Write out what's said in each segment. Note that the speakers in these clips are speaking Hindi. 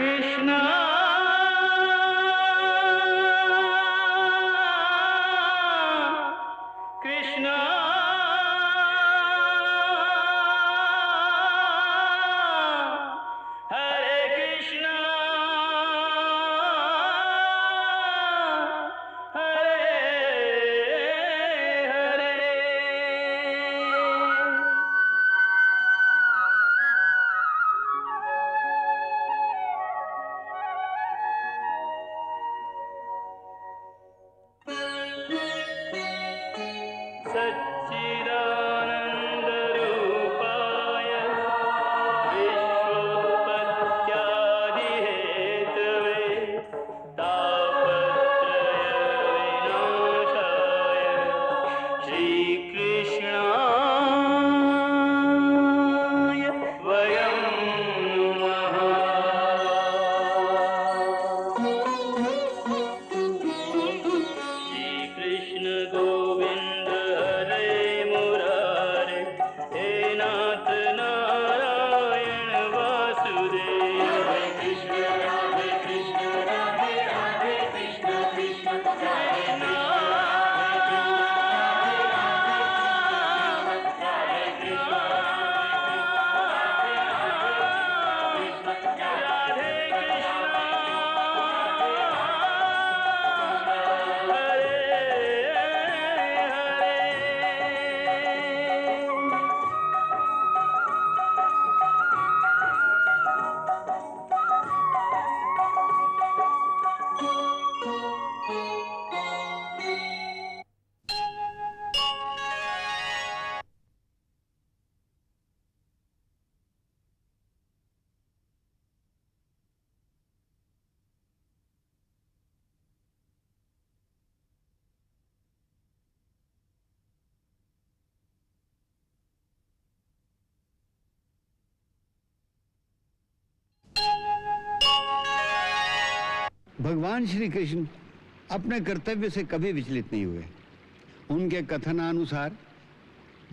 कृष्णा कृष्णा हरे कृष्णा हरे हरे। सच्चिदानन्दरूपाय विश्वोत्पत्त्यादिहेतवे तापत्रयविनाशाय श्रीकृष्णाय वयं नमः। श्रीकृष्ण गोविन्द हरे मुरारे, हे नाथ नारायण वासुदेव। हरे कृष्ण राधे राधे कृष्ण कृष्ण हरे भगवान श्री कृष्ण अपने कर्तव्य से कभी विचलित नहीं हुए। उनके कथनानुसार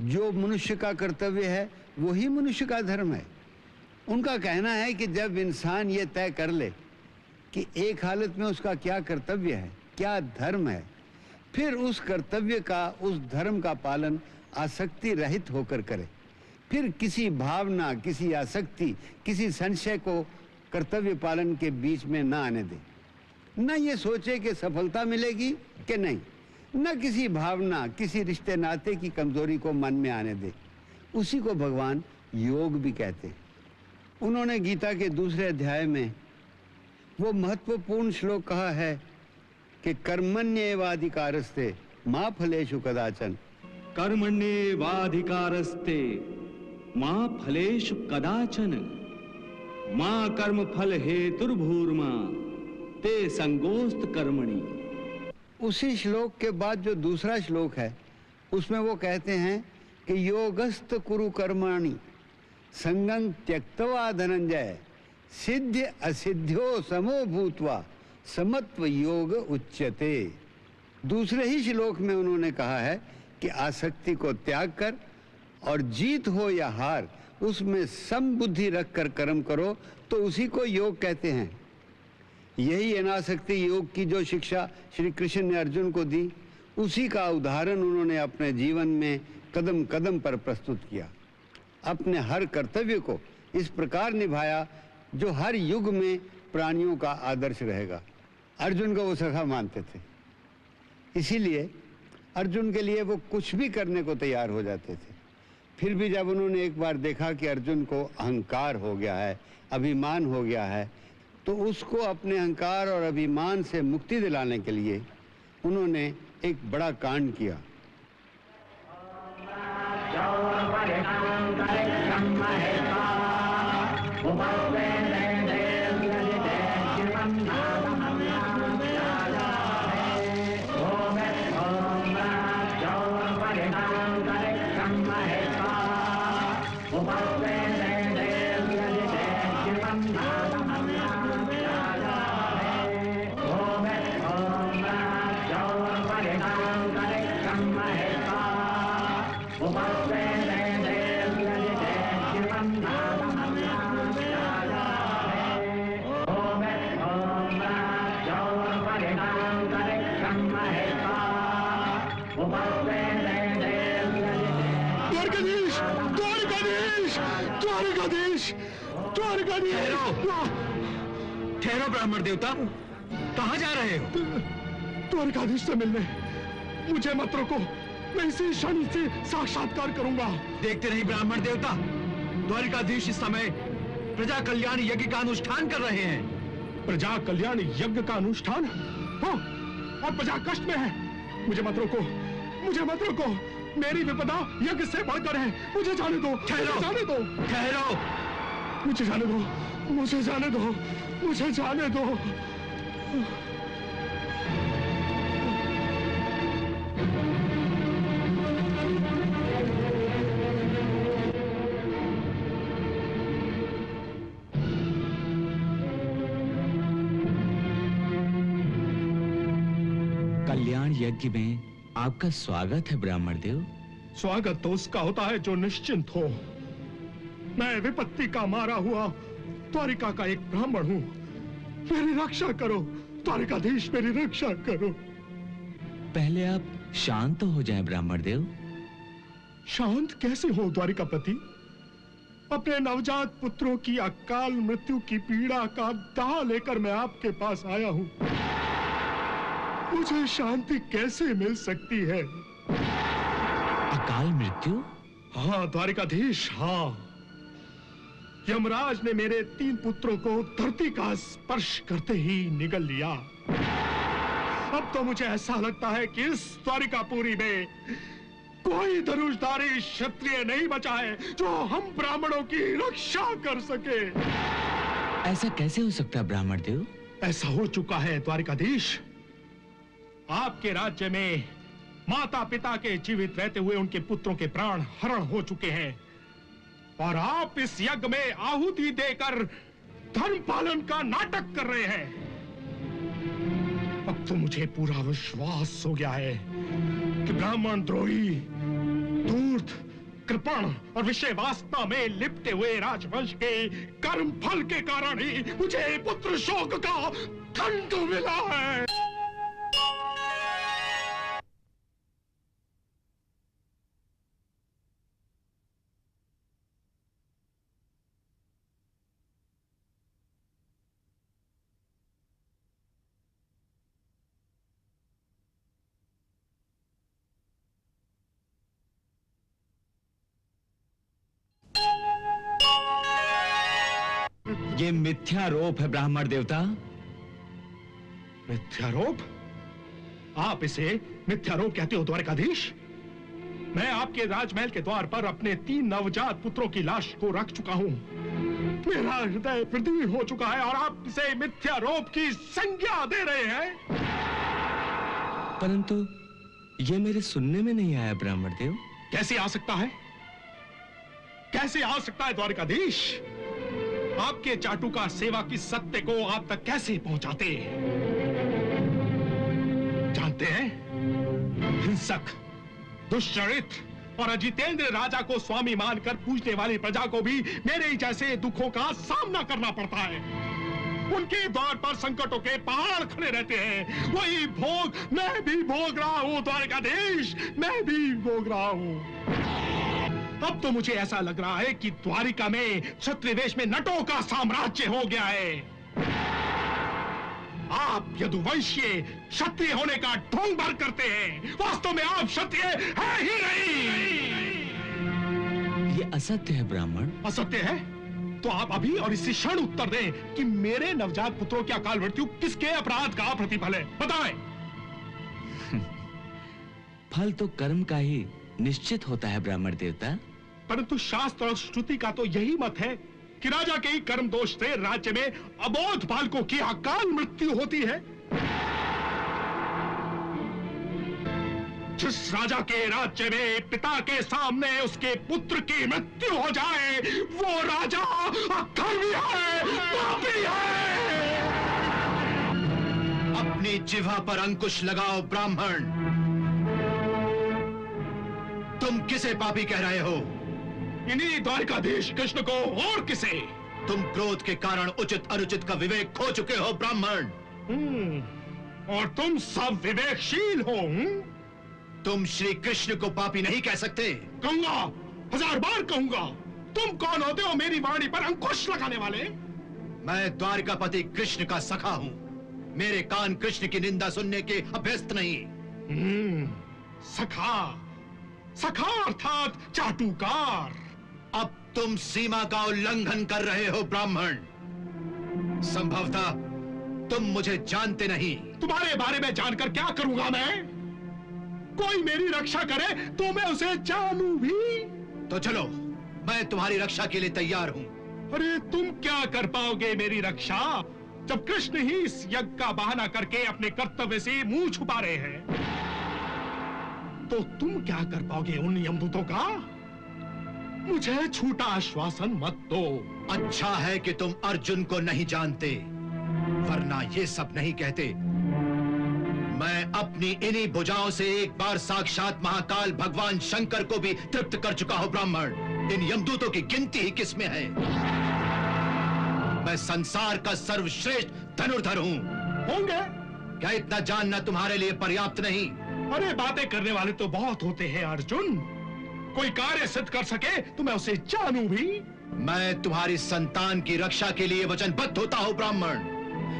जो मनुष्य का कर्तव्य है वही मनुष्य का धर्म है। उनका कहना है कि जब इंसान ये तय कर ले कि एक हालत में उसका क्या कर्तव्य है, क्या धर्म है, फिर उस कर्तव्य का, उस धर्म का पालन आसक्ति रहित होकर करे। फिर किसी भावना, किसी आसक्ति, किसी संशय को कर्तव्य पालन के बीच में ना आने दे। न ये सोचे कि सफलता मिलेगी कि नहीं, न किसी भावना, किसी रिश्ते नाते की कमजोरी को मन में आने दे। उसी को भगवान योग भी कहते हैं। उन्होंने गीता के दूसरे अध्याय में वो महत्वपूर्ण श्लोक कहा है कि कर्मण्येवाधिकारस्ते मा फलेषु कदाचन। कर्मण्येवाधिकारस्ते मा फलेषु कदाचन मा कर्म फल हेतुर्भूर्मा ते संगोस्त कर्मणि। उसी श्लोक के बाद जो दूसरा श्लोक है उसमें वो कहते हैं कि योगस्त कुरु कर्माणि संगं त्यक्त्वा धनंजय सिद्ध असिद्ध्यो समो भूत्वा समत्व योग उच्यते। दूसरे ही श्लोक में उन्होंने कहा है कि आसक्ति को त्याग कर और जीत हो या हार उसमें सम बुद्धि रखकर कर्म करो तो उसी को योग कहते हैं। यही अनासक्ति योग की जो शिक्षा श्री कृष्ण ने अर्जुन को दी, उसी का उदाहरण उन्होंने अपने जीवन में कदम कदम पर प्रस्तुत किया। अपने हर कर्तव्य को इस प्रकार निभाया जो हर युग में प्राणियों का आदर्श रहेगा। अर्जुन को वो सखा मानते थे, इसीलिए अर्जुन के लिए वो कुछ भी करने को तैयार हो जाते थे। फिर भी जब उन्होंने एक बार देखा कि अर्जुन को अहंकार हो गया है, अभिमान हो गया है, तो उसको अपने अहंकार और अभिमान से मुक्ति दिलाने के लिए उन्होंने एक बड़ा कांड किया। द्वारकाधीश, द्वारकाधीश, द्वारकाधीश। ठहरो ब्राह्मण देवता, कहाँ जा रहे हो? द्वारकाधीश से मिलने। मुझे मत रोको, मैं इसी क्षण से साक्षात्कार करूंगा। देखते नहीं ब्राह्मण देवता, द्वारकाधीश इस समय प्रजा कल्याण यज्ञ का अनुष्ठान कर रहे हैं। प्रजा कल्याण यज्ञ का अनुष्ठान? हाँ, और प्रजा कष्ट में है। मुझे मत रोको, मुझे मत रोको। मेरी विपदा यज्ञ से बढ़कर है। मुझे जाने दो, ठहरो, जाने दो, ठहरो। मुझे जाने दो, मुझे जाने दो, मुझे जाने दो। कल्याण यज्ञ में आपका स्वागत है ब्राह्मण देव। स्वागत तो उसका होता है जो निश्चिंत हो। मैं विपत्ति का मारा हुआ द्वारिका का एक ब्राह्मण हूँ। मेरी रक्षा करो द्वारिकाधीश, मेरी रक्षा करो। पहले आप शांत हो जाएं ब्राह्मण देव। शांत कैसे हो द्वारिकापति? अपने नवजात पुत्रों की अकाल मृत्यु की पीड़ा का दाह लेकर मैं आपके पास आया हूँ। मुझे शांति कैसे मिल सकती है? अकाल मृत्यु? हाँ द्वारिकाधीश, हाँ। यमराज ने मेरे 3 पुत्रों को धरती का स्पर्श करते ही निगल लिया। अब तो मुझे ऐसा लगता है कि इस द्वारिकापुरी में कोई धनुषधारी क्षत्रिय नहीं बचा है जो हम ब्राह्मणों की रक्षा कर सके। ऐसा कैसे हो सकता है ब्राह्मण देव? ऐसा हो चुका है द्वारिकाधीश। आपके राज्य में माता पिता के जीवित रहते हुए उनके पुत्रों के प्राण हरण हो चुके हैं और आप इस यज्ञ में आहुति देकर धर्म पालन का नाटक कर रहे हैं। अब तो मुझे पूरा विश्वास हो गया है कि ब्राह्मण द्रोही, धूर्त, कृपण और विषय वासना में लिपटे हुए राजवंश के कर्म फल के कारण ही मुझे पुत्र शोक का दंड मिला है। ये मिथ्यारोप है ब्राह्मण देवता। मिथ्यारोप? आप इसे मिथ्यारोप कहते हो द्वारकाधीश? मैं आपके राजमहल के द्वार पर अपने 3 नवजात पुत्रों की लाश को रख चुका हूं। मेरा हृदय प्रदीन हो चुका है और आप इसे मिथ्यारोप की संज्ञा दे रहे हैं। परंतु ये मेरे सुनने में नहीं आया ब्राह्मण देव। कैसे आ सकता है? कैसे आ सकता है द्वारकाधीश? आपके चाटुकार सेवा की सत्य को आप तक कैसे पहुंचाते? जानते हैं, हिंसक, दुष्चरित्र और अजितेंद्र राजा को स्वामी मानकर पूजने वाली प्रजा को भी मेरे ही जैसे दुखों का सामना करना पड़ता है। उनके द्वार पर संकटों के पहाड़ खड़े रहते हैं। वही भोग मैं भी भोग रहा हूं द्वारकाधीश, मैं भी भोग रहा हूं। अब तो मुझे ऐसा लग रहा है कि द्वारिका में क्षत्रिय वेश में नटों का साम्राज्य हो गया है। आप यदुवंशीय क्षत्रिय होने का ढोंग भर करते हैं। वास्तव में आप क्षत्रिय है ही नहीं। ये असत्य है ब्राह्मण। असत्य है? तो आप अभी और इसी क्षण उत्तर दें कि मेरे नवजात पुत्रों की अकाल मृत्यु किसके अपराध का प्रतिफल है? बताएं। फल तो कर्म का ही निश्चित होता है ब्राह्मण देवता। परंतु शास्त्र और श्रुति का तो यही मत है कि राजा के ही कर्म दोष से राज्य में अबोध बालकों की अकाल मृत्यु होती है। जिस राजा के राज्य में पिता के सामने उसके पुत्र की मृत्यु हो जाए, वो राजा अधर्मी है, पापी है। अपनी जिह्वा पर अंकुश लगाओ ब्राह्मण। तुम किसे पापी कह रहे हो? इन्हीं द्वारकाधीश कृष्ण को, और किसे? तुम क्रोध के कारण उचित अनुचित का विवेक खो चुके हो ब्राह्मण। और तुम सब विवेकशील हो। तुम श्री कृष्ण को पापी नहीं कह सकते। कहूंगा, 1000 बार कहूंगा, तुम कौन होते हो मेरी वाणी पर अंकुश लगाने वाले? मैं द्वारिकापति कृष्ण का सखा हूं। मेरे कान कृष्ण की निंदा सुनने के अभ्यस्त नहीं। सखा, सखा अर्थात चाटुकार। अब तुम सीमा का उल्लंघन कर रहे हो ब्राह्मण। संभवतः तुम मुझे जानते नहीं। तुम्हारे बारे में जानकर क्या करूंगा मैं? कोई मेरी रक्षा करे तो मैं उसे जानूं भी? तो चलो, मैं तुम्हारी रक्षा के लिए तैयार हूं। अरे तुम क्या कर पाओगे मेरी रक्षा, जब कृष्ण ही इस यज्ञ का बहाना करके अपने कर्तव्य से मुंह छुपा रहे हैं? तो तुम क्या कर पाओगे उन यमदूतों का? मुझे छूटा आश्वासन मत दो। अच्छा है कि तुम अर्जुन को नहीं जानते, वरना ये सब नहीं कहते। मैं अपनी इन्हीं भुजाओं से एक बार साक्षात महाकाल भगवान शंकर को भी तृप्त कर चुका हूं ब्राह्मण। इन यमदूतों की गिनती ही किसमें है? मैं संसार का सर्वश्रेष्ठ धनुर्धर हूं। होंगे? क्या इतना जानना तुम्हारे लिए पर्याप्त नहीं? अरे बातें करने वाले तो बहुत होते हैं अर्जुन। कोई कार्य सिद्ध कर सके तो मैं उसे जानूं भी। मैं तुम्हारी संतान की रक्षा के लिए वचनबद्ध होता हूं ब्राह्मण।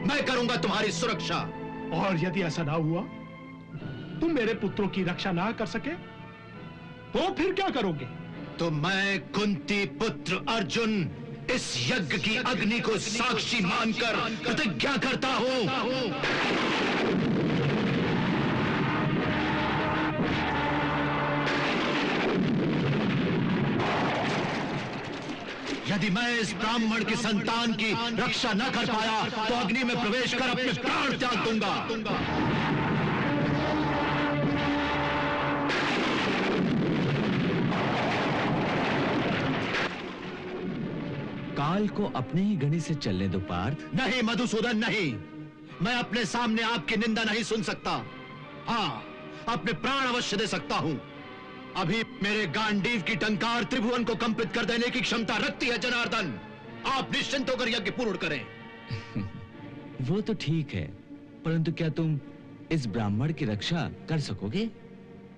मैं करूंगा तुम्हारी सुरक्षा। और यदि ऐसा ना हुआ, तुम मेरे पुत्रों की रक्षा ना कर सके, तो फिर क्या करोगे? तो मैं कुंती पुत्र अर्जुन इस यज्ञ की अग्नि को साक्षी मानकर प्रतिज्ञा करता हूं। यदि मैं इस ब्राह्मण की संतान की रक्षा न कर पाया तो अग्नि में प्रवेश कर अपने प्राण त्याग दूंगा। काल को अपने ही गणित से चलने दो पार्थ। नहीं मधुसूदन, नहीं। मैं अपने सामने आपकी निंदा नहीं सुन सकता। हाँ, अपने प्राण अवश्य दे सकता हूं। अभी मेरे गांडीव की टंकार त्रिभुवन को कंपित कर देने की क्षमता रखती है जनार्दन। आप निश्चिंत होकर यज्ञ पूर्ण करें। वो तो ठीक है, परंतु क्या तुम इस ब्राह्मण की रक्षा कर सकोगे?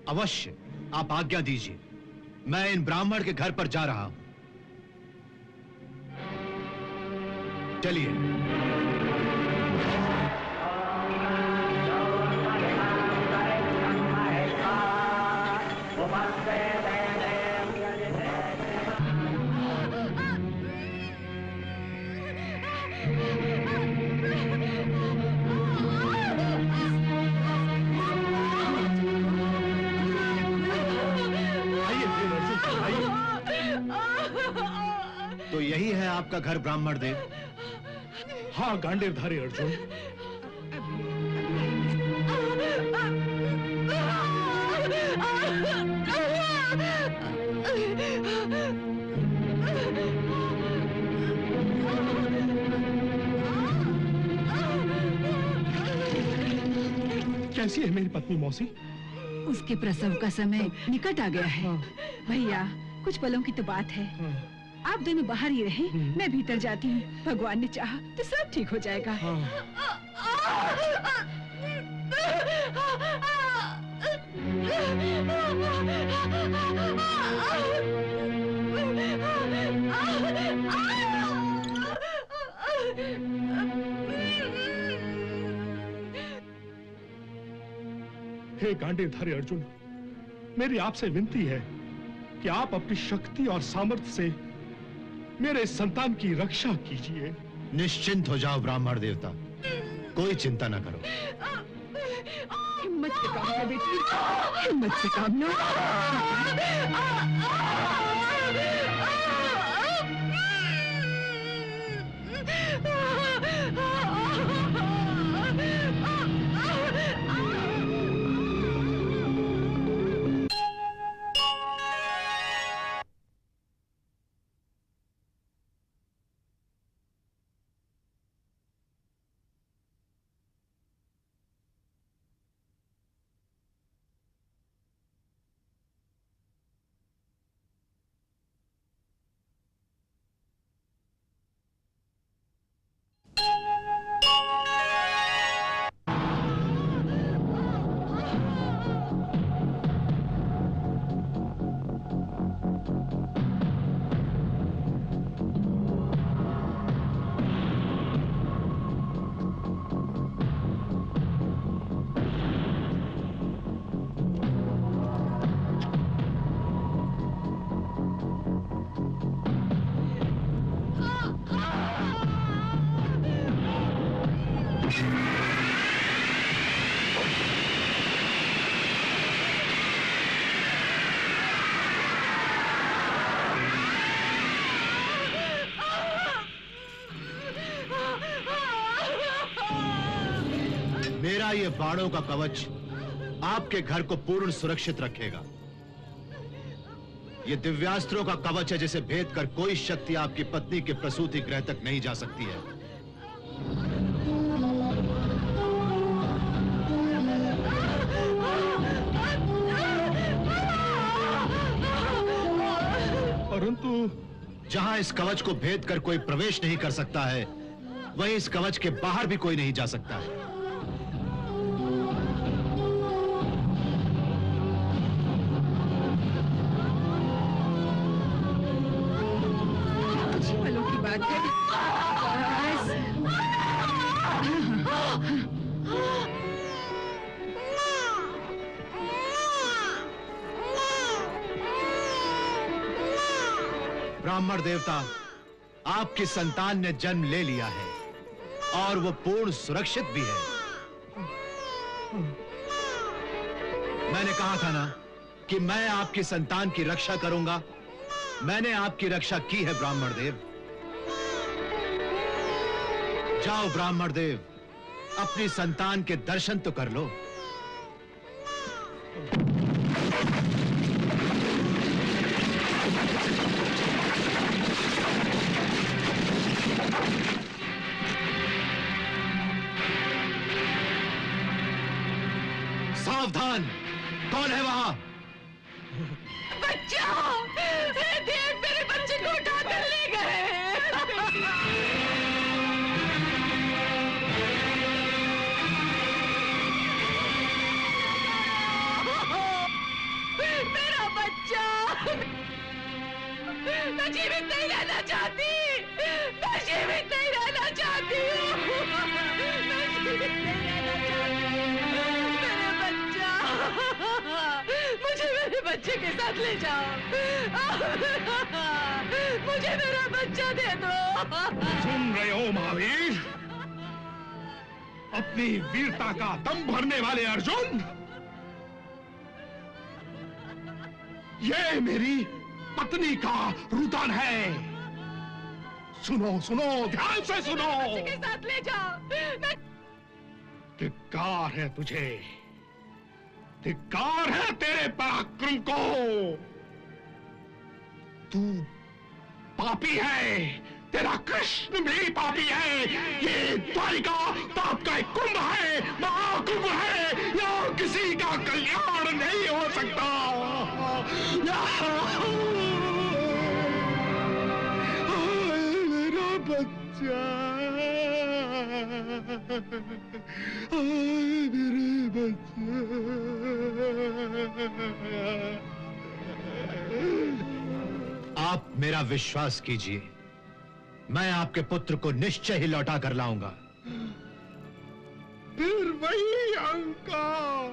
अवश्य, आप आज्ञा दीजिए। मैं इन ब्राह्मण के घर पर जा रहा हूं। चलिए। तो यही है आपका घर ब्राह्मण देव? हाँ गांडीवधारी अर्जुन। कैसी है मेरी पत्नी मौसी? उसके प्रसव का समय निकट आ गया है। भैया, कुछ पलों की तो बात है। आप दोनों बाहर ही रहें, मैं भीतर जाती हूँ। भगवान ने चाहा तो सब ठीक हो जाएगा। हे गांडीवधारी अर्जुन, मेरी आपसे विनती है कि आप अपनी शक्ति और सामर्थ्य से मेरे संतान की रक्षा कीजिए। निश्चिंत हो जाओ ब्राह्मण देवता, कोई चिंता न करो। हिम्मत से काम लो बेटी, हिम्मत से काम लो। ये बाणों का कवच आपके घर को पूर्ण सुरक्षित रखेगा। ये दिव्यास्त्रों का कवच है जिसे भेद कर कोई शक्ति आपकी पत्नी के प्रसूति गृह तक नहीं जा सकती है। परंतु जहां इस कवच को भेद कर कोई प्रवेश नहीं कर सकता है, वहीं इस कवच के बाहर भी कोई नहीं जा सकता है। कुछ पलों की बात है। ब्राह्मण देवता, आपकी संतान ने जन्म ले लिया है और वो पूर्ण सुरक्षित भी है। मैंने कहा था ना कि मैं आपकी संतान की रक्षा करूंगा। मैंने आपकी रक्षा की है ब्राह्मण देव। जाओ ब्राह्मण देव, अपनी संतान के दर्शन तो कर लो। सावधान, कौन है वहां? बच्चा! देव मेरे बच्चे को उठा कर ले गए। मेरा बच्चा! मैं जीवित नहीं रहना चाहती। मैं जीवित नहीं रहना चाहती हूँ। मैं जीवित नहीं रहना चाहती। मेरे बच्चा! मुझे मेरे बच्चे के साथ ले जाओ। मुझे मेरा बच्चा दे दो। सुन रहे हो महावीर? अपनी वीरता का दम भरने वाले अर्जुन, ये मेरी पत्नी का रुदन है। सुनो सुनो, ध्यान से सुनो। बच्चे के साथ ले जाओ। धिक्कार है तुझे, धिक्कार है तेरे पराक्रम को। तू पापी है, तेरा कृष्ण भी पापी है। ये द्वारिका पाप का एक कुंभ है, महाकुंभ है। यहाँ किसी का कल्याण नहीं हो सकता। मेरा बच्चा, मेरे बच्चे। आप मेरा विश्वास कीजिए, मैं आपके पुत्र को निश्चय ही लौटा कर लाऊंगा। फिर वही अहंकार,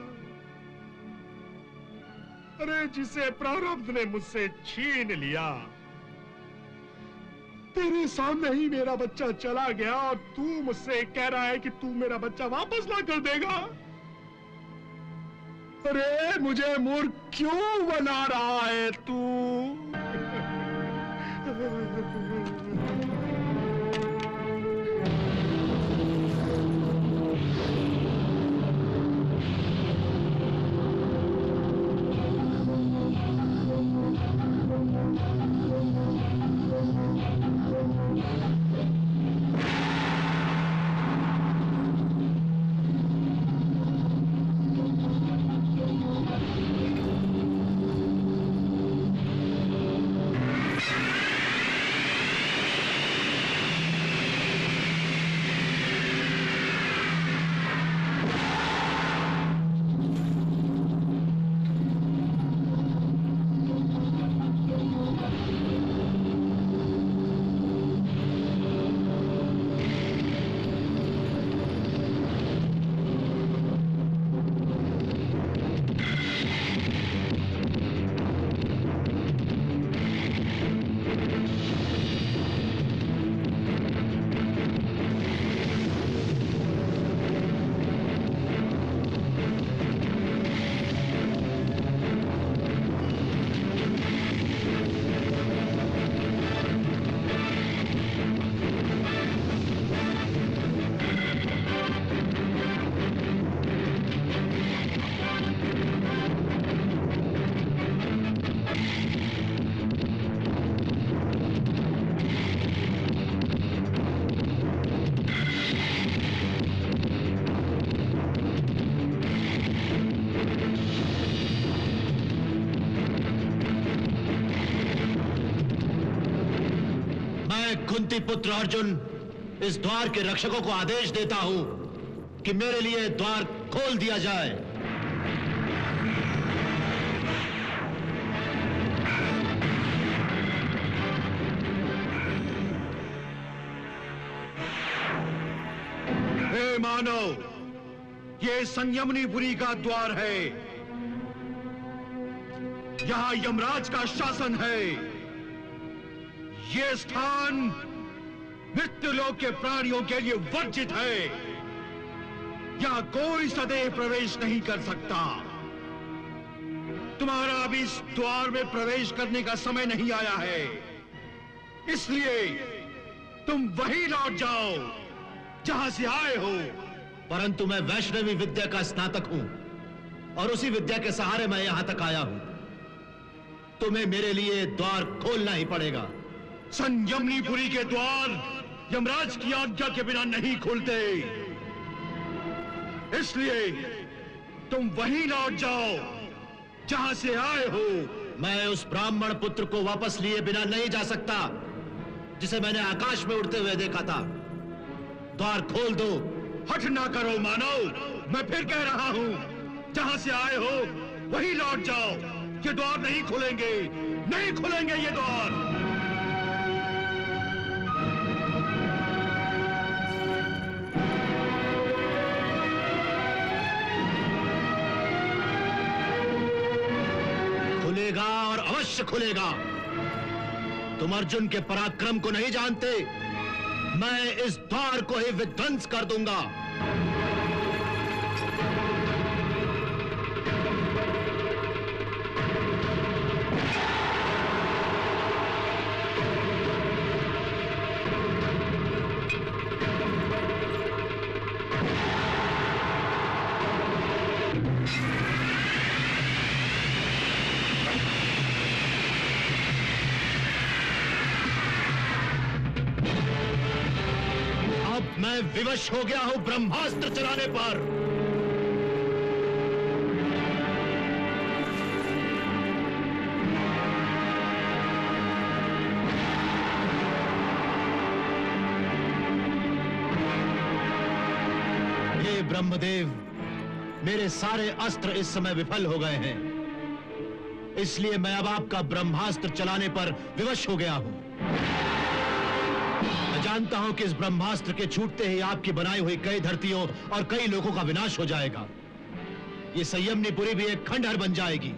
अरे जिसे प्रारब्ध ने मुझसे छीन लिया। तेरे सामने ही मेरा बच्चा चला गया और तू मुझसे कह रहा है कि तू मेरा बच्चा वापस ला कर देगा। अरे मुझे मूर्ख क्यों बना रहा है तू? कुंती पुत्र अर्जुन इस द्वार के रक्षकों को आदेश देता हूं कि मेरे लिए द्वार खोल दिया जाए। हे मानव, ये संयमनीपुरी का द्वार है। यहां यमराज का शासन है। ये स्थान मृत्युलोक के प्राणियों के लिए वर्जित है। यहां कोई सदैव प्रवेश नहीं कर सकता। तुम्हारा अभी इस द्वार में प्रवेश करने का समय नहीं आया है, इसलिए तुम वहीं लौट जाओ जहां से आए हो। परंतु मैं वैष्णवी विद्या का स्नातक हूं और उसी विद्या के सहारे मैं यहां तक आया हूं। तुम्हें मेरे लिए द्वार खोलना ही पड़ेगा। संयमनीपुरी के द्वार यमराज की आज्ञा के बिना नहीं खुलते, इसलिए तुम वहीं लौट जाओ जहां से आए हो। मैं उस ब्राह्मण पुत्र को वापस लिए बिना नहीं जा सकता जिसे मैंने आकाश में उड़ते हुए देखा था। द्वार खोल दो। हठ ना करो मानव, मैं फिर कह रहा हूं, जहां से आए हो वहीं लौट जाओ। ये द्वार नहीं खुलेंगे, नहीं खुलेंगे ये द्वार। खुलेगा और अवश्य खुलेगा। तुम अर्जुन के पराक्रम को नहीं जानते। मैं इस द्वार को ही विध्वंस कर दूंगा। मैं विवश हो गया हूं ब्रह्मास्त्र चलाने पर। हे ब्रह्मदेव, मेरे सारे अस्त्र इस समय विफल हो गए हैं, इसलिए मैं अब आपका ब्रह्मास्त्र चलाने पर विवश हो गया हूं। जानता हूं कि इस ब्रह्मास्त्र के छूटते ही आपकी बनाई हुई कई धरतियों और कई लोगों का विनाश हो जाएगा। ये संयमनीपुरी भी एक खंडहर बन जाएगी।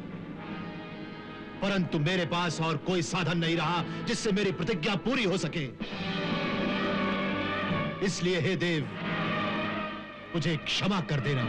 परंतु मेरे पास और कोई साधन नहीं रहा जिससे मेरी प्रतिज्ञा पूरी हो सके। इसलिए हे देव, मुझे क्षमा कर देना।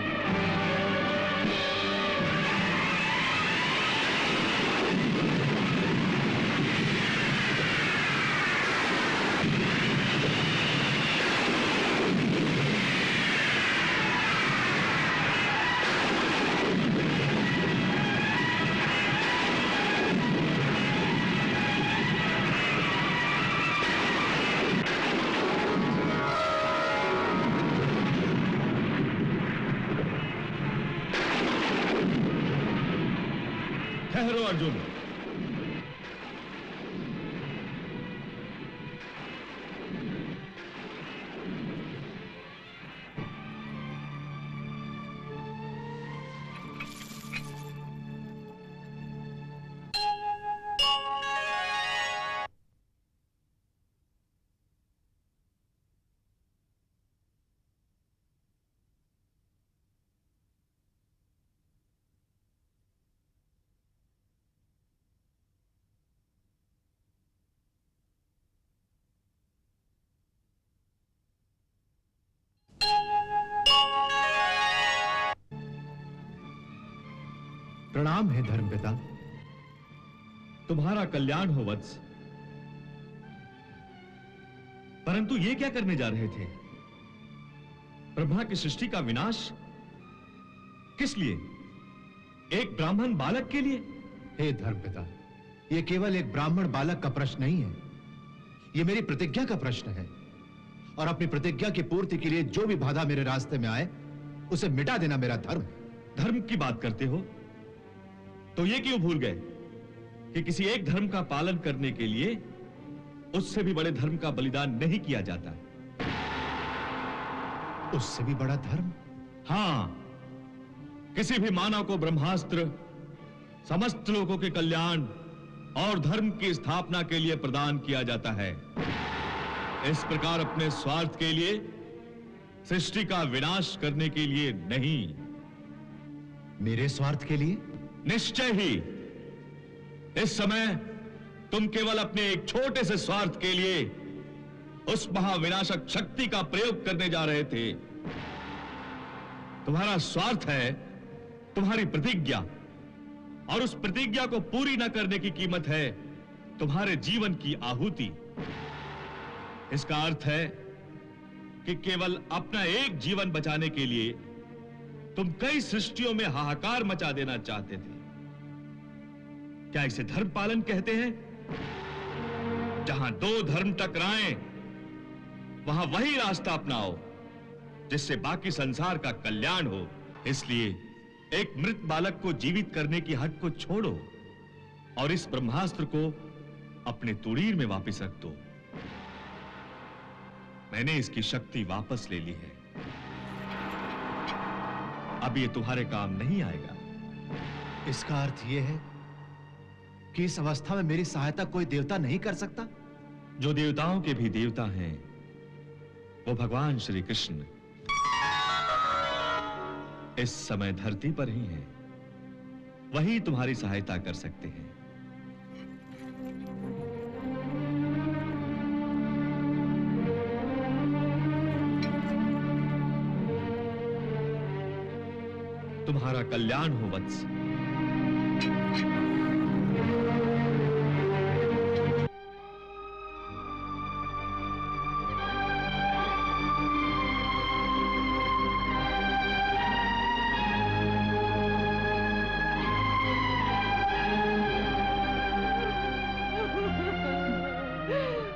ठहरो अर्जुन। प्रणाम है धर्मपिता। तुम्हारा कल्याण हो वत्स। परंतु ये क्या करने जा रहे थे? ब्रह्मा की सृष्टि का विनाश किस लिए? एक ब्राह्मण बालक के लिए? हे धर्मपिता, यह केवल एक ब्राह्मण बालक का प्रश्न नहीं है, यह मेरी प्रतिज्ञा का प्रश्न है। और अपनी प्रतिज्ञा की पूर्ति के लिए जो भी बाधा मेरे रास्ते में आए उसे मिटा देना मेरा धर्म है। धर्म की बात करते हो तो ये क्यों भूल गए कि किसी एक धर्म का पालन करने के लिए उससे भी बड़े धर्म का बलिदान नहीं किया जाता। उससे भी बड़ा धर्म? हां, किसी भी मानव को ब्रह्मास्त्र समस्त लोगों के कल्याण और धर्म की स्थापना के लिए प्रदान किया जाता है। इस प्रकार अपने स्वार्थ के लिए, सृष्टि का विनाश करने के लिए नहीं। मेरे स्वार्थ के लिए? निश्चय ही। इस समय तुम केवल अपने एक छोटे से स्वार्थ के लिए उस महाविनाशक शक्ति का प्रयोग करने जा रहे थे। तुम्हारा स्वार्थ है तुम्हारी प्रतिज्ञा, और उस प्रतिज्ञा को पूरी न करने की कीमत है तुम्हारे जीवन की आहुति। इसका अर्थ है कि केवल अपना एक जीवन बचाने के लिए तुम कई सृष्टियों में हाहाकार मचा देना चाहते थे। क्या इसे धर्म पालन कहते हैं? जहां दो धर्म टकराएं, वहां वही रास्ता अपनाओ जिससे बाकी संसार का कल्याण हो। इसलिए एक मृत बालक को जीवित करने की हट को छोड़ो और इस ब्रह्मास्त्र को अपने तुड़ीर में वापस रख दो। मैंने इसकी शक्ति वापस ले ली है। अब ये तुम्हारे काम नहीं आएगा। इसका अर्थ यह है कि इस अवस्था में मेरी सहायता कोई देवता नहीं कर सकता? जो देवताओं के भी देवता हैं वो भगवान श्री कृष्ण इस समय धरती पर ही हैं। वही तुम्हारी सहायता कर सकते हैं। तुम्हारा कल्याण हो वत्स।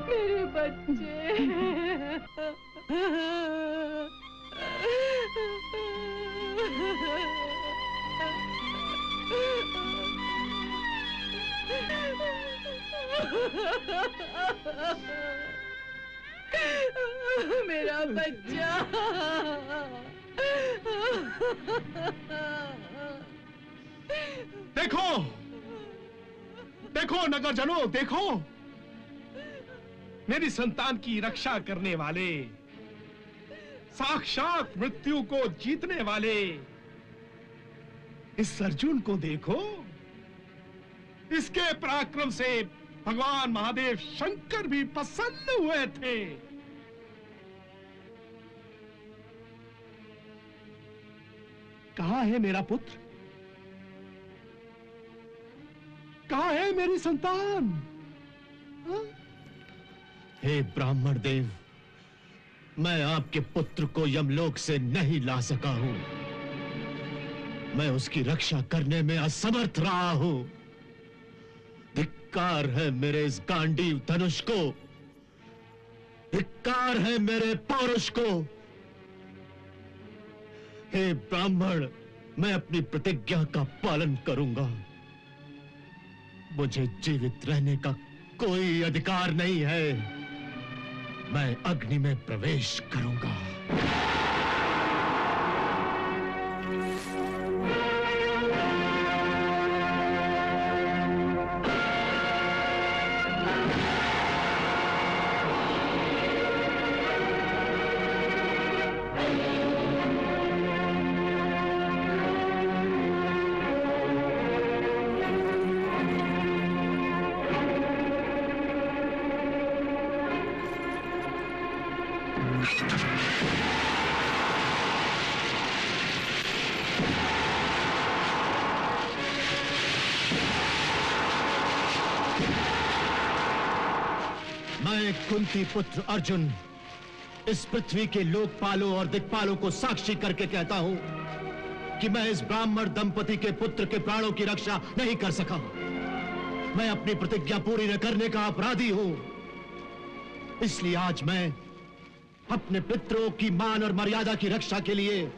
मेरे बच्चे। मेरा बच्चा। देखो देखो नगरजनों, देखो मेरी संतान की रक्षा करने वाले, साक्षात मृत्यु को जीतने वाले इस अर्जुन को देखो। इसके पराक्रम से भगवान महादेव शंकर भी प्रसन्न हुए थे। कहां है मेरा पुत्र? कहां है मेरी संतान? हाँ? हे ब्राह्मण देव, मैं आपके पुत्र को यमलोक से नहीं ला सका हूं। मैं उसकी रक्षा करने में असमर्थ रहा हूं। धिक्कार है मेरे इस गांडीव धनुष को, धिक्कार है मेरे पौरुष को। हे ब्राह्मण, मैं अपनी प्रतिज्ञा का पालन करूंगा। मुझे जीवित रहने का कोई अधिकार नहीं है। मैं अग्नि में प्रवेश करूंगा। मैं कुंती पुत्र अर्जुन इस पृथ्वी के लोकपालों और दिक्पालों को साक्षी करके कहता हूं कि मैं इस ब्राह्मण दंपति के पुत्र के प्राणों की रक्षा नहीं कर सका। मैं अपनी प्रतिज्ञा पूरी न करने का अपराधी हूं। इसलिए आज मैं अपने पितरों की मान और मर्यादा की रक्षा के लिए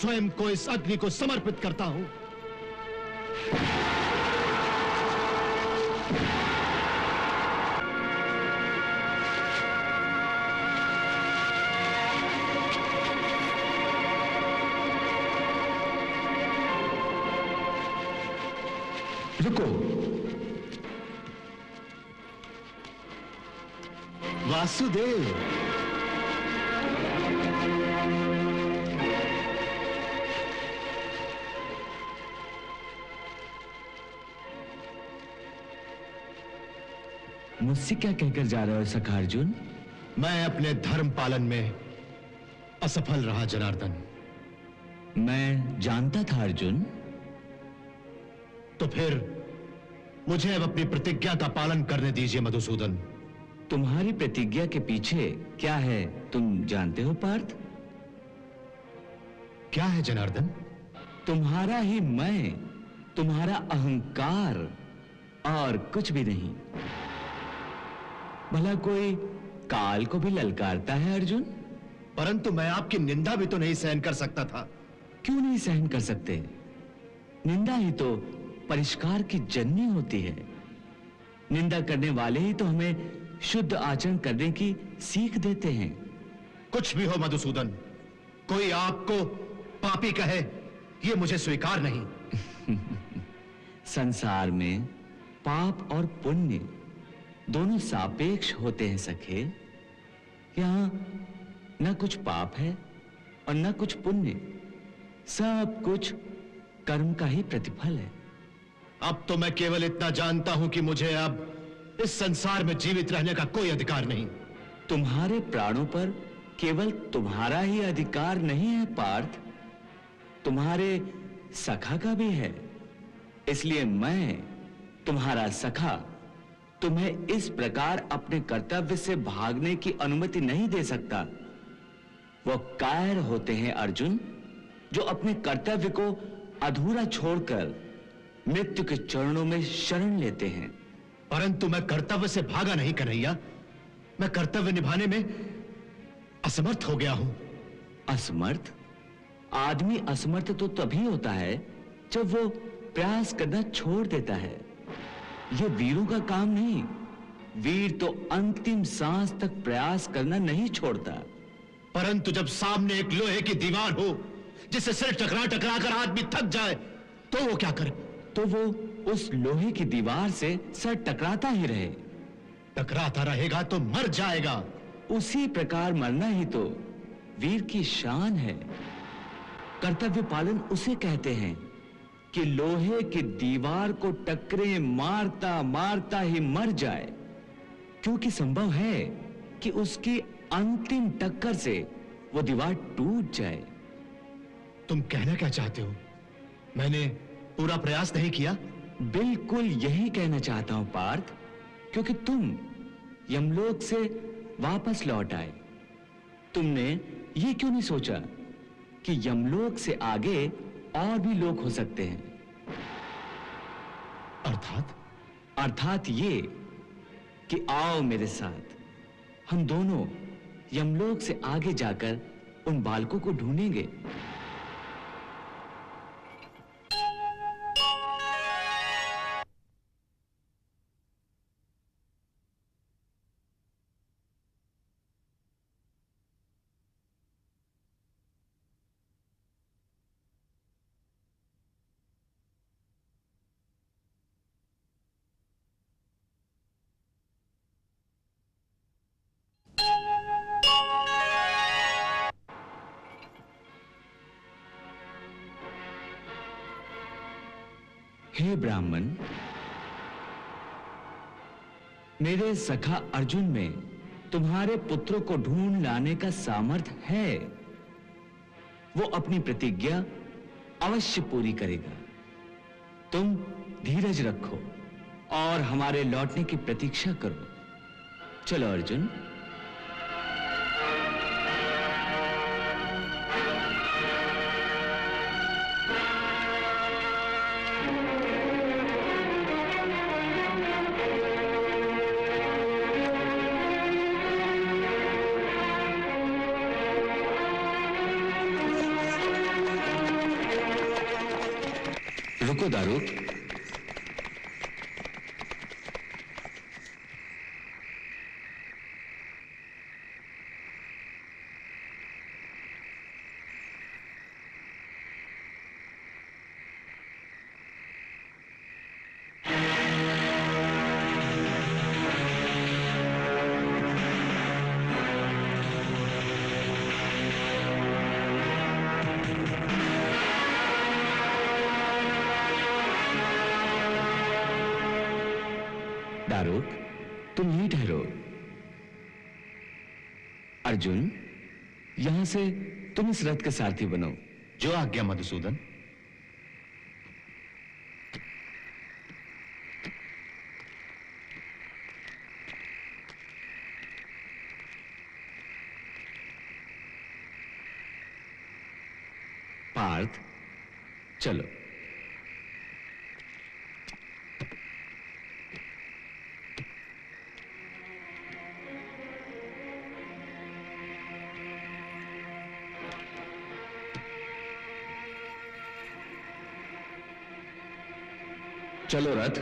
स्वयं को इस अग्नि को समर्पित करता हूं। रुको। वासुदेव, मुझसे क्या कहकर जा रहे हो सखा अर्जुन? मैं अपने धर्म पालन में असफल रहा जनार्दन। मैं जानता था अर्जुन। तो फिर मुझे अब अपनी प्रतिज्ञा का पालन करने दीजिए मधुसूदन। तुम्हारी प्रतिज्ञा के पीछे क्या है तुम जानते हो पार्थ? क्या है जनार्दन? तुम्हारा ही मैं, तुम्हारा अहंकार, और कुछ भी नहीं। भला कोई काल को भी ललकारता है अर्जुन? परंतु मैं आपकी निंदा भी तो नहीं सहन कर सकता था। क्यों नहीं सहन कर सकते? निंदा ही तो परिष्कार की जननी होती है। निंदा करने वाले ही तो हमें शुद्ध आचरण करने की सीख देते हैं। कुछ भी हो मधुसूदन, कोई आपको पापी कहे, यह मुझे स्वीकार नहीं। संसार में पाप और पुण्य दोनों सापेक्ष होते हैं सखे। यहां न कुछ पाप है और न कुछ पुण्य, सब कुछ कर्म का ही प्रतिफल है। अब तो मैं केवल इतना जानता हूं कि मुझे अब इस संसार में जीवित रहने का कोई अधिकार नहीं। तुम्हारे प्राणों पर केवल तुम्हारा ही अधिकार नहीं है पार्थ, तुम्हारे सखा का भी है। इसलिए मैं, तुम्हारा सखा, तुम्हें इस प्रकार अपने कर्तव्य से भागने की अनुमति नहीं दे सकता। वो कायर होते हैं अर्जुन, जो अपने कर्तव्य को अधूरा छोड़कर मृत्यु के चरणों में शरण लेते हैं। परंतु मैं कर्तव्य से भागा नहीं कन्हैया, मैं कर्तव्य निभाने में असमर्थ हो गया हूं। असमर्थ? आदमी असमर्थ तो तभी होता है जब वो प्रयास करना छोड़ देता है। ये वीरों का काम नहीं। वीर तो अंतिम सांस तक प्रयास करना नहीं छोड़ता। परंतु जब सामने एक लोहे की दीवार हो जिससे सिर टकरा टकरा कर आदमी थक जाए, तो वो क्या करे? तो वो उस लोहे की दीवार से सर टकराता ही रहे। टकराता रहेगा तो मर जाएगा। उसी प्रकार मरना ही तो वीर की शान है। कर्तव्य पालन उसे कहते हैं कि लोहे की दीवार को टकरे मारता मारता ही मर जाए, क्योंकि संभव है कि उसकी अंतिम टक्कर से वो दीवार टूट जाए। तुम कहना क्या चाहते हो? मैंने पूरा प्रयास नहीं किया? बिल्कुल यही कहना चाहता हूं पार्थ, क्योंकि तुम यमलोक से वापस लौट आए। तुमने ये क्यों नहीं सोचा कि यमलोक से आगे और भी लोग हो सकते हैं? अर्थात? अर्थात ये कि आओ मेरे साथ, हम दोनों यमलोक से आगे जाकर उन बालकों को ढूंढेंगे। हे ब्राह्मण, मेरे सखा अर्जुन में तुम्हारे पुत्रों को ढूंढ लाने का सामर्थ्य है। वो अपनी प्रतिज्ञा अवश्य पूरी करेगा। तुम धीरज रखो और हमारे लौटने की प्रतीक्षा करो। चलो अर्जुन। रुको दारूक। तुम यहीं ठहरो। अर्जुन, यहां से तुम इस रथ के सारथी बनो। जो आज्ञा मधुसूदन। पार्थ, चलो। चलो रथ।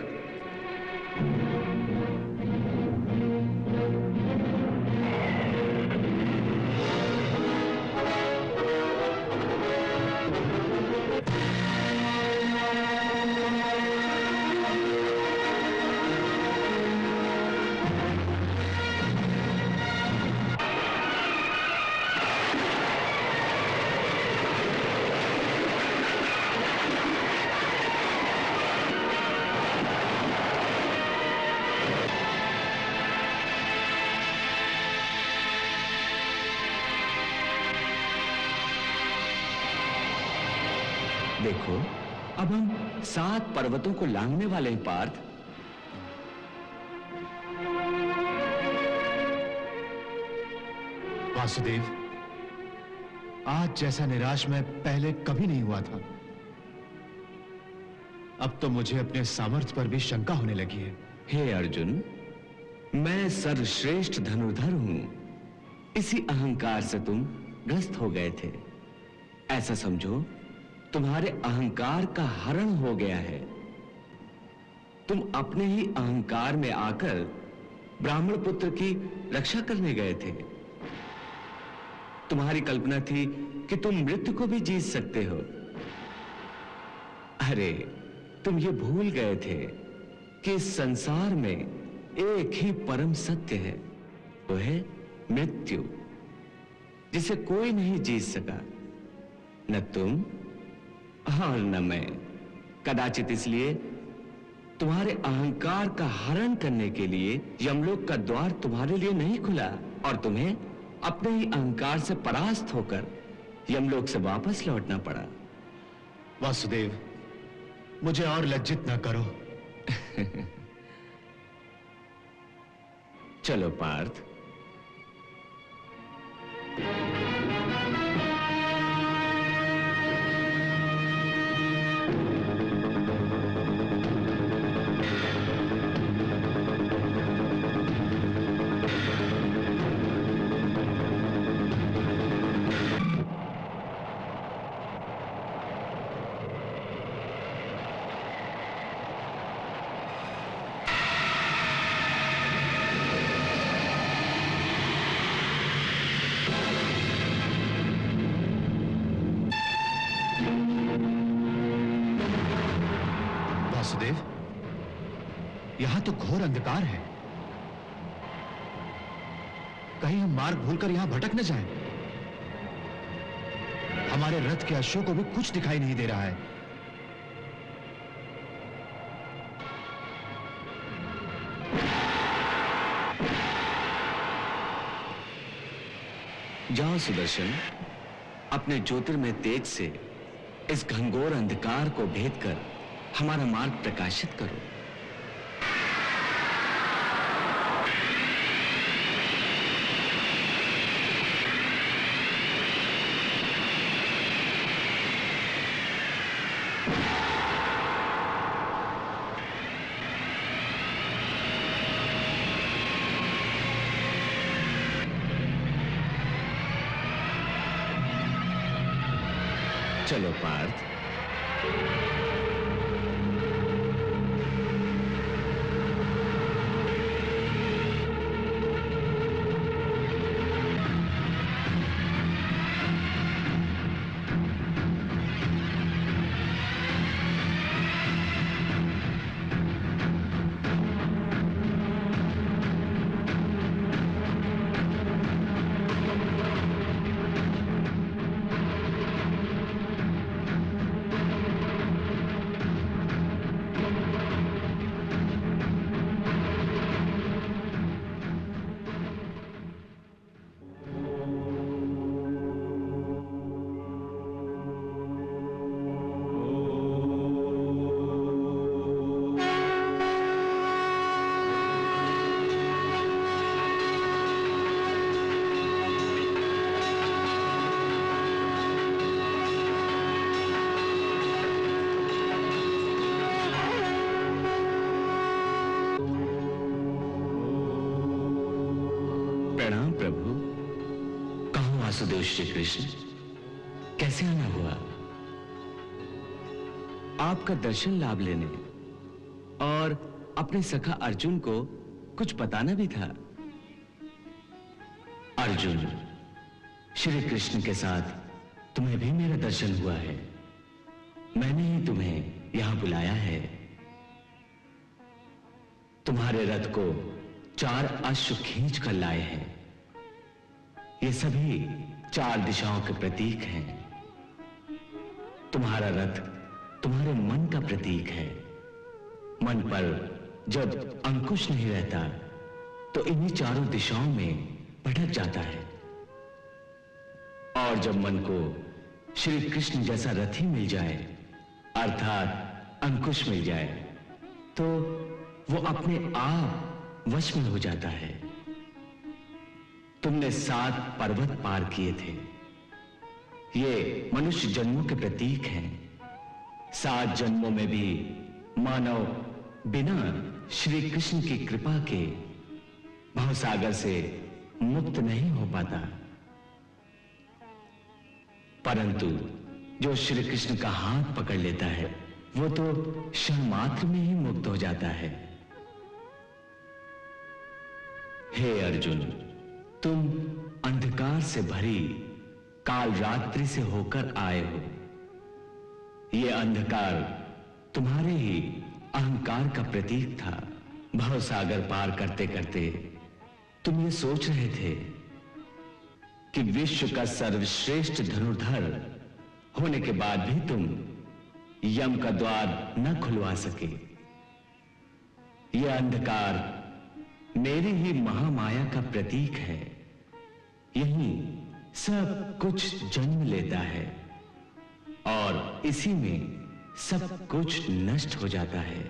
देखो, अब हम 7 पर्वतों को लांघने वाले हैं पार्थ। वासुदेव, आज जैसा निराश मैं पहले कभी नहीं हुआ था। अब तो मुझे अपने सामर्थ्य पर भी शंका होने लगी है। हे अर्जुन, मैं सर्वश्रेष्ठ धनुर्धर हूं। इसी अहंकार से तुम ग्रस्त हो गए थे। ऐसा समझो, तुम्हारे अहंकार का हरण हो गया है। तुम अपने ही अहंकार में आकर ब्राह्मण पुत्र की रक्षा करने गए थे। तुम्हारी कल्पना थी कि तुम मृत्यु को भी जीत सकते हो। अरे, तुम ये भूल गए थे कि इस संसार में एक ही परम सत्य है, वो है मृत्यु, जिसे कोई नहीं जीत सका, न तुम और न मैं। कदाचित इसलिए तुम्हारे अहंकार का हरण करने के लिए यमलोक का द्वार तुम्हारे लिए नहीं खुला और तुम्हें अपने ही अहंकार से परास्त होकर यमलोक से वापस लौटना पड़ा। वासुदेव, मुझे और लज्जित ना करो। चलो पार्थ। वासुदेव, यहां तो घोर अंधकार है। कहीं हम मार्ग भूलकर यहां भटक न जाएं। हमारे रथ के अश्वों को भी कुछ दिखाई नहीं दे रहा है। जाओ सुदर्शन, अपने ज्योतिर्मय तेज से इस घनघोर अंधकार को भेद कर हमारा मार्ग प्रकाशित करो। चलो पार्थ। प्रणाम प्रभु। कहो वासुदेव श्री कृष्ण, कैसे आना हुआ? आपका दर्शन लाभ लेने और अपने सखा अर्जुन को कुछ बताना भी था। अर्जुन, श्री कृष्ण के साथ तुम्हें भी मेरा दर्शन हुआ है। मैंने ही तुम्हें यहां बुलाया है। तुम्हारे रथ को 4 अश्व खींच कर लाए हैं। ये सभी 4 दिशाओं के प्रतीक हैं। तुम्हारा रथ तुम्हारे मन का प्रतीक है। मन पर जब अंकुश नहीं रहता तो इन्हीं चारों दिशाओं में भटक जाता है। और जब मन को श्री कृष्ण जैसा रथी मिल जाए, अर्थात अंकुश मिल जाए, तो वो अपने आप वश में हो जाता है। तुमने 7 पर्वत पार किए थे। ये मनुष्य जन्मों के प्रतीक हैं। 7 जन्मों में भी मानव बिना श्री कृष्ण की कृपा के भवसागर से मुक्त नहीं हो पाता। परंतु जो श्री कृष्ण का हाथ पकड़ लेता है वो तो क्षण मात्र में ही मुक्त हो जाता है। हे अर्जुन, तुम अंधकार से भरी काल रात्रि से होकर आए हो। यह अंधकार तुम्हारे ही अहंकार का प्रतीक था। भवसागर पार करते करते तुम ये सोच रहे थे कि विश्व का सर्वश्रेष्ठ धनुर्धर होने के बाद भी तुम यम का द्वार न खुलवा सके। यह अंधकार मेरी ही महामाया का प्रतीक है। यही सब कुछ जन्म लेता है और इसी में सब कुछ नष्ट हो जाता है।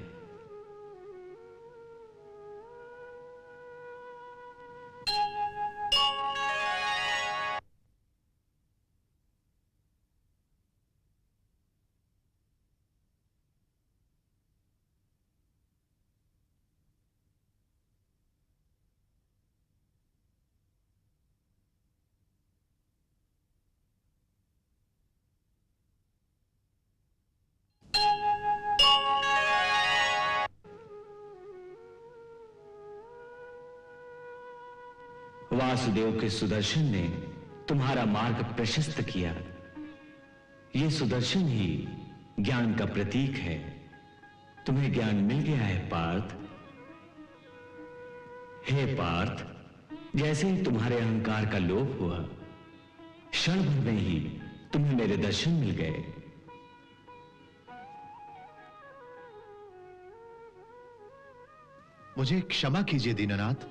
वासुदेव के सुदर्शन ने तुम्हारा मार्ग प्रशस्त किया। यह सुदर्शन ही ज्ञान का प्रतीक है। तुम्हें ज्ञान मिल गया है पार्थ। हे पार्थ, जैसे ही तुम्हारे अहंकार का लोप हुआ, क्षण भर में ही तुम्हें मेरे दर्शन मिल गए। मुझे क्षमा कीजिए दीननाथ।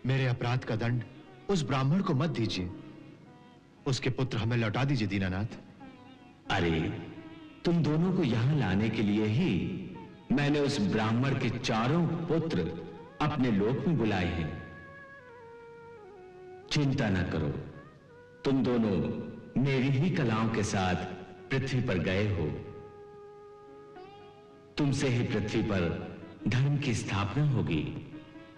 मेरे अपराध का दंड उस ब्राह्मण को मत दीजिए। उसके पुत्र हमें लौटा दीजिए दीननाथ। अरे, तुम दोनों को यहां लाने के लिए ही मैंने उस ब्राह्मण के 4 पुत्र अपने लोक में बुलाए हैं। चिंता न करो, तुम दोनों मेरी ही कलाओं के साथ पृथ्वी पर गए हो। तुमसे ही पृथ्वी पर धर्म की स्थापना होगी,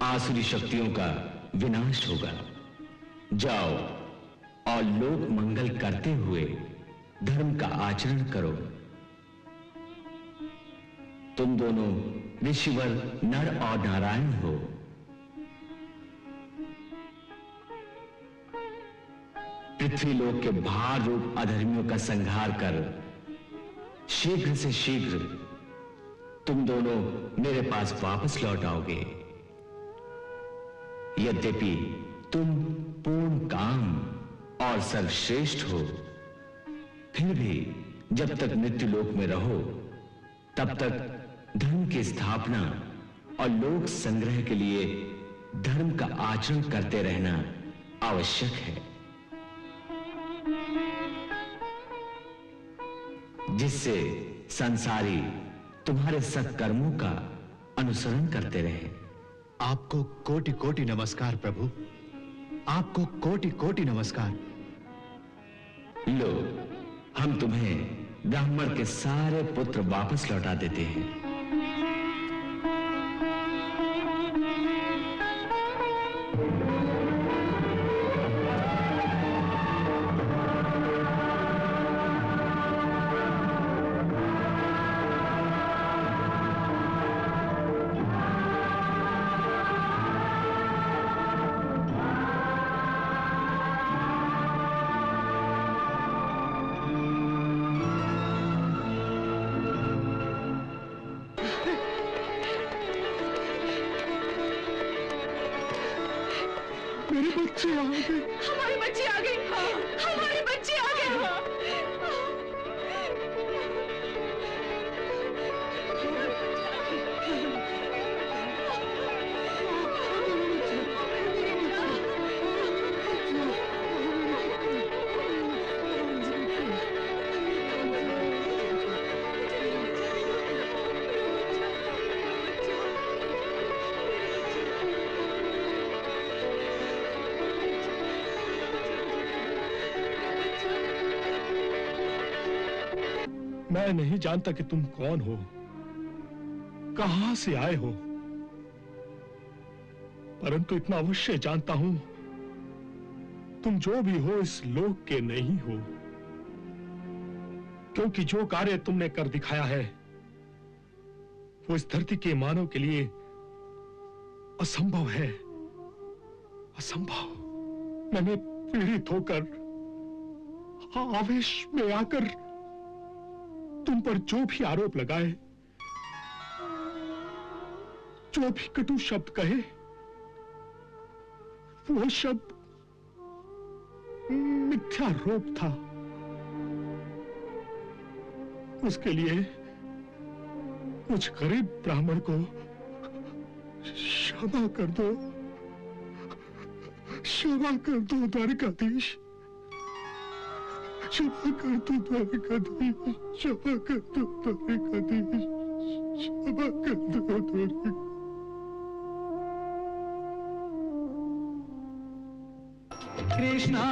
आसुरी शक्तियों का विनाश होगा। जाओ और लोक मंगल करते हुए धर्म का आचरण करो। तुम दोनों ऋषिवर नर और नारायण हो। पृथ्वी लोक के भार रूप अधर्मियों का संहार कर शीघ्र से शीघ्र तुम दोनों मेरे पास वापस लौट आओगे। यद्यपि तुम पूर्ण काम और सर्वश्रेष्ठ हो, फिर भी जब तक मृत्यु लोक में रहो तब तक धर्म की स्थापना और लोक संग्रह के लिए धर्म का आचरण करते रहना आवश्यक है, जिससे संसारी तुम्हारे सत्कर्मों का अनुसरण करते रहे। आपको कोटि कोटि नमस्कार प्रभु। आपको कोटि कोटि नमस्कार। लो, हम तुम्हें ब्राह्मण के सारे पुत्र वापस लौटा देते हैं। मेरे बच्चे आ गए। हमारे बच्चे आ गए, हमारे बच्चे आ गए। मैं नहीं जानता कि तुम कौन हो, कहां से आए हो, परंतु इतना अवश्य जानता हूं, तुम जो भी हो इस लोक के नहीं हो, क्योंकि जो कार्य तुमने कर दिखाया है वो इस धरती के मानव के लिए असंभव है, असंभव। मैंने पीड़ित होकर, आवेश में आकर तुम पर जो भी आरोप लगाए, जो भी कटु शब्द कहे, वो शब्द मिथ्यारोप था। उसके लिए कुछ गरीब ब्राह्मण को क्षमा कर दो, क्षमा कर दो द्वारिकाधीश, क्षमा कर दो द्वारिकाधीश, क्षमा कर दो द्वारिकाधीश, क्षमा कर दो द्वारिकाधीश। कृष्णा